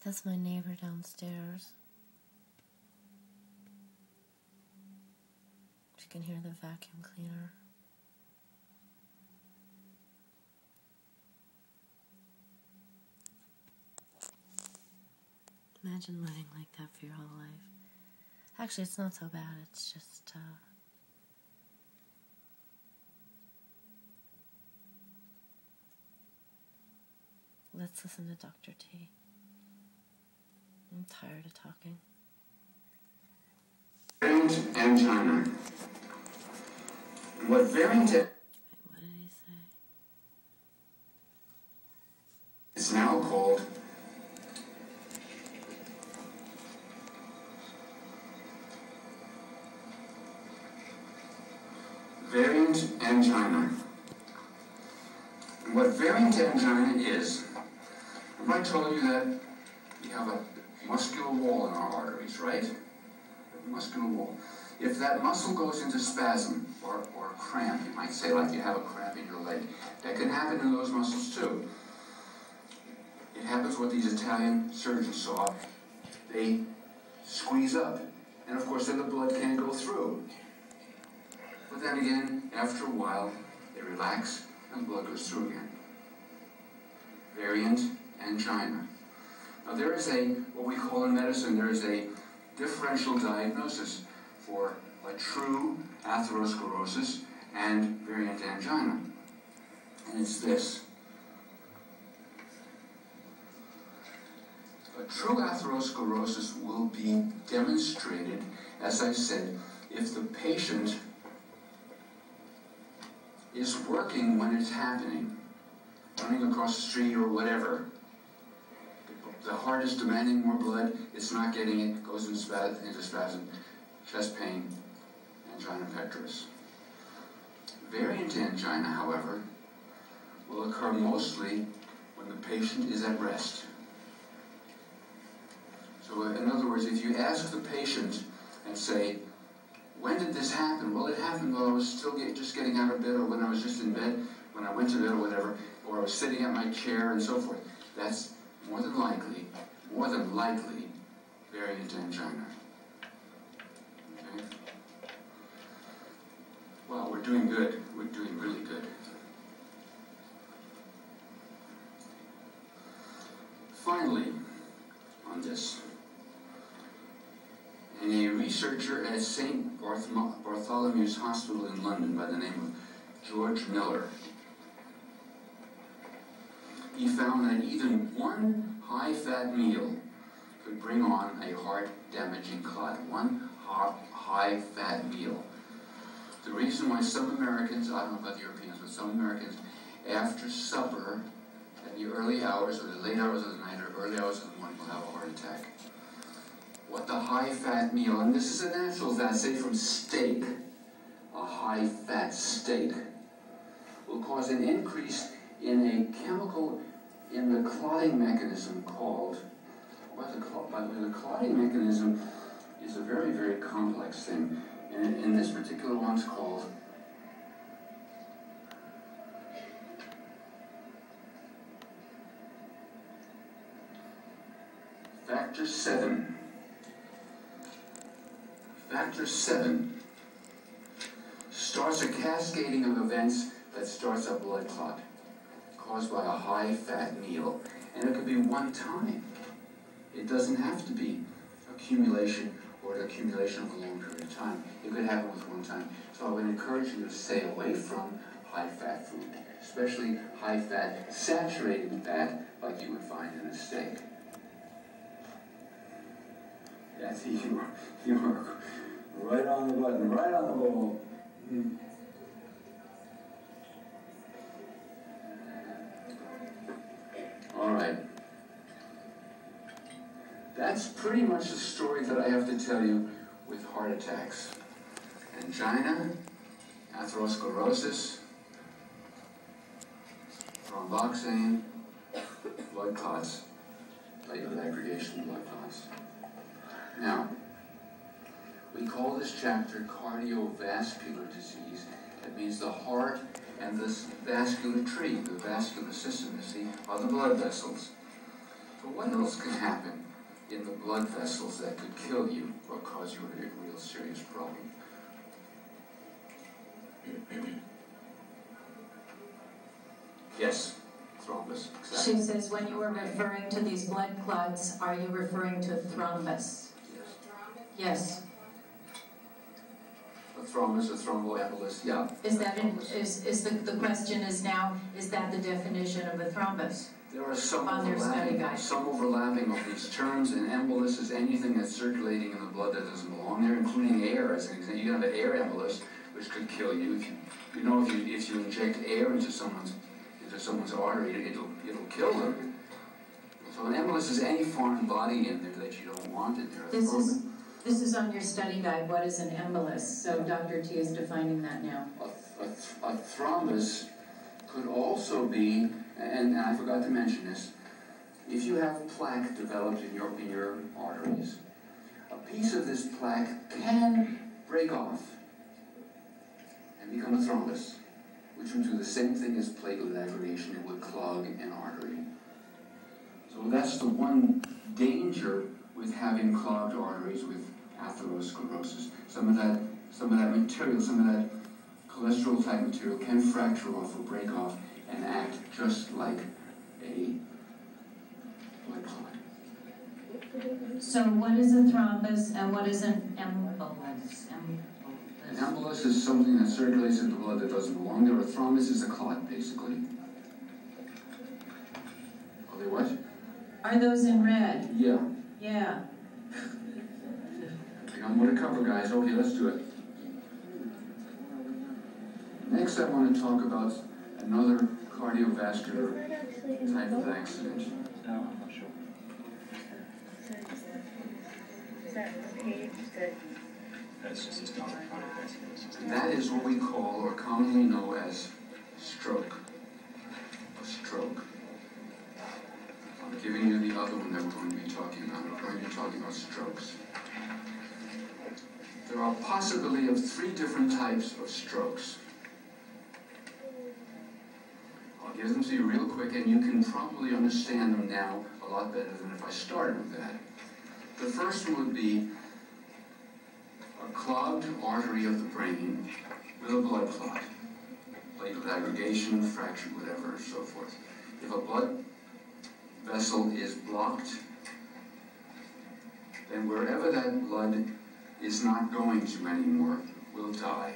That's my neighbor downstairs. You can hear the vacuum cleaner. Imagine living like that for your whole life. Actually, it's not so bad. It's just, let's listen to Dr. T. I'm tired of talking. Variant angina. What variant... Wait, what did he say? It's now called variant angina. And what variant angina is, remember I told you that we have a muscular wall in our arteries, right? A muscular wall. If that muscle goes into spasm or cramp, you might say like you have a cramp in your leg, that can happen in those muscles too. It happens what these Italian surgeons saw. They squeeze up, and of course then the blood can't go through. But then again, after a while, they relax and the blood goes through again. Variant angina. Now there is what we call in medicine, there is a differential diagnosis for a true atherosclerosis and variant angina. And it's this. A true atherosclerosis will be demonstrated, as I said, if the patient is working when it's happening, running across the street or whatever. The heart is demanding more blood, it's not getting it, goes into spasm, chest pain, angina pectoris. Variant angina, however, will occur mostly when the patient is at rest. So in other words, if you ask the patient and say, when did this happen? Well, it happened while I was still just getting out of bed, or when I was just in bed, when I went to bed or whatever, or I was sitting at my chair and so forth. That's more than likely, variant angina. Okay? Well, we're doing good. We're doing really good. Finally, on this, and a researcher at St. Bartholomew's Hospital in London by the name of George Miller, he found that even one high-fat meal could bring on a heart-damaging clot. One high-fat meal. The reason why some Americans, I don't know about the Europeans, but some Americans, after supper, in the early hours or the late hours of the night or early hours of the morning, will have a heart attack. What the high-fat meal, and this is a natural fat, say from steak, a high-fat steak, will cause an increase in a chemical in the clotting mechanism called, by the way, the clotting mechanism is a very, very complex thing. And in this particular one's called Factor 7. Factor 7 starts a cascading of events that starts a blood clot caused by a high-fat meal. And it could be one time. It doesn't have to be accumulation or an accumulation of a long period of time. It could happen with one time. So I would encourage you to stay away from high-fat food, especially high-fat, saturated fat like you would find in a steak. Yes, you are right on the button, right on the ball. All right. That's pretty much the story that I have to tell you with heart attacks. Angina, atherosclerosis, thromboxane, blood clots, platelet aggregation of blood clots. Now, we call this chapter cardiovascular disease. That means the heart and the vascular tree, the vascular system, you see, are the blood vessels. So what else can happen in the blood vessels that could kill you or cause you a real serious problem? Yes, thrombus. Exactly. She says, when you were referring to these blood clots, are you referring to thrombus? Yes. Yes. A thrombus, a thromboembolus, yeah. Is that the question is now, is that the definition of a thrombus? There are some on their study guide. overlapping of these terms, and embolus is anything that's circulating in the blood that doesn't belong there, including air as an example. You can have an air embolus, which could kill you. If you inject air into someone's artery, it'll kill them. So an embolus is any foreign body in there that you don't want in there. This is on your study guide. What is an embolus? So Dr. T is defining that now. A thrombus could also be, and I forgot to mention this, if you have plaque developed in your arteries, a piece of this plaque can break off and become a thrombus, which would do the same thing as platelet aggregation. It would clog an artery. So that's the one danger with having clogged arteries with atherosclerosis. Some of that material, some of that cholesterol type material can fracture off or break off and act just like a blood clot. So what is a thrombus and what is an embolus? An embolus is something that circulates in the blood that doesn't belong there. A thrombus is a clot, basically. Are they what? Are those in red? Yeah. Yeah. I got more to cover, guys. Okay, let's do it. Next, I want to talk about another cardiovascular type of accident. No, I'm not sure. Is that the page that... That's just a standard cardiovascular system. That is what we call, or commonly know as, stroke. A stroke. I'm giving you the other one that we're going to be talking about. We're going to be talking about strokes. There are possibly of 3 different types of strokes. I'll give them to you real quick, and you can probably understand them now a lot better than if I started with that. The first one would be a clogged artery of the brain with a blood clot, platelet aggregation, fracture, whatever, so forth. If a blood vessel is blocked, then wherever that blood is not going to anymore will die.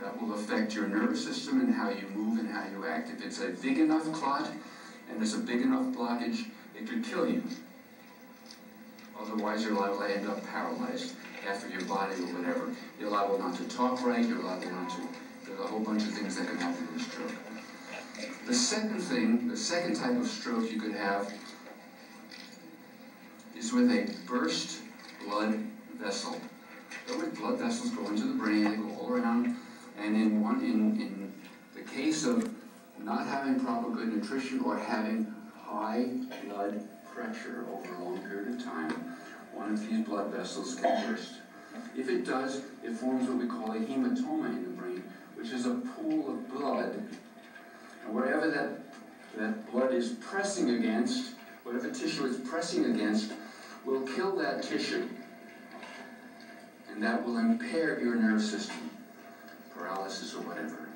That will affect your nervous system and how you move and how you act. If it's a big enough clot and there's a big enough blockage, it could kill you. Otherwise, you're liable to end up paralyzed, half of your body or whatever. You're liable not to talk right, you're liable not to... There's a whole bunch of things that can happen in a stroke. The second type of stroke you could have is with a burst blood vessel. So with blood vessels go into the brain, they go all around, and in the case of not having proper good nutrition or having high blood pressure over a long period of time, one of these blood vessels can burst. If it does, it forms what we call a hematoma in the brain, which is a pool of blood. And wherever that blood is pressing against, whatever tissue it's pressing against, will kill that tissue. And that will impair your nervous system, paralysis or whatever.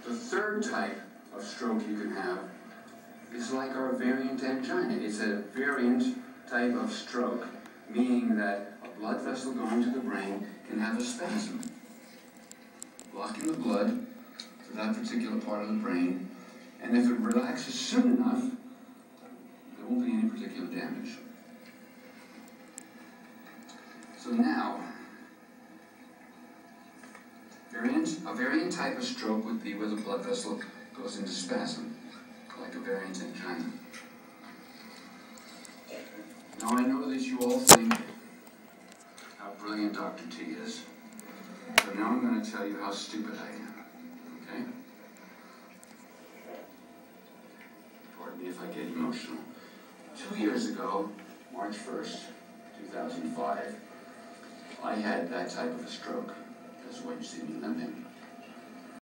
The third type of stroke you can have is like our variant angina. It's a variant type of stroke, meaning that a blood vessel going to the brain can have a spasm, blocking the blood to that particular part of the brain, and if it relaxes soon enough, there won't be any particular damage. So now, a variant type of stroke would be where the blood vessel goes into spasm, like a variant angina. Now I know that you all think how brilliant Dr. T is, so now I'm going to tell you how stupid I am, okay? Pardon me if I get emotional. 2 years ago, March 1st, 2005, I had that type of a stroke. That's why you see me limping.